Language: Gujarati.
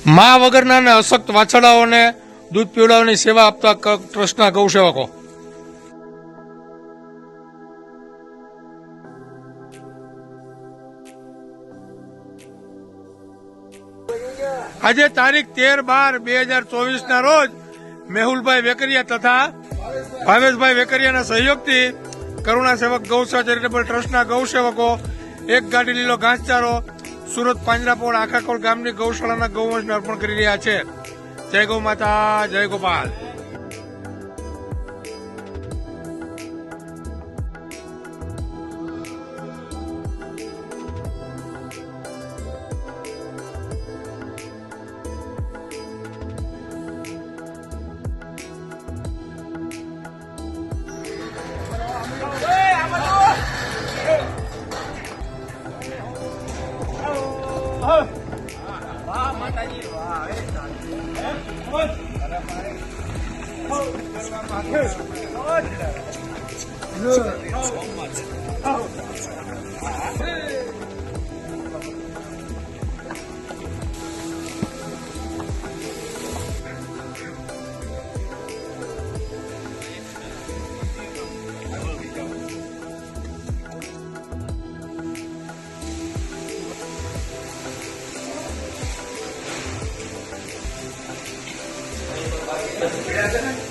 મા વગરના અને અશક્ત વાછરડાઓને દૂધ પીવડાવવાની સેવા આપતા ટ્રસ્ટના ગૌસેવકો. આજે તારીખ 13/12/2024 ના રોજ મેહુલભાઈ વેકરિયા તથા ભાવેશભાઈ વેકરિયાના સહયોગથી કરુણા સેવક ગૌસેવા ચેરિટેબલ ટ્રસ્ટના ગૌસેવકો એક ગાડી લીલો ઘાસચારો સુરત પાંજરાપોળ આખાકોળ ગામની ગૌશાળાના ગૌવંશને અર્પણ કરી રહ્યા છે. જય ગૌ માતા, જય ગોપાલ. વાહ માતાજી વાહ. Gracias.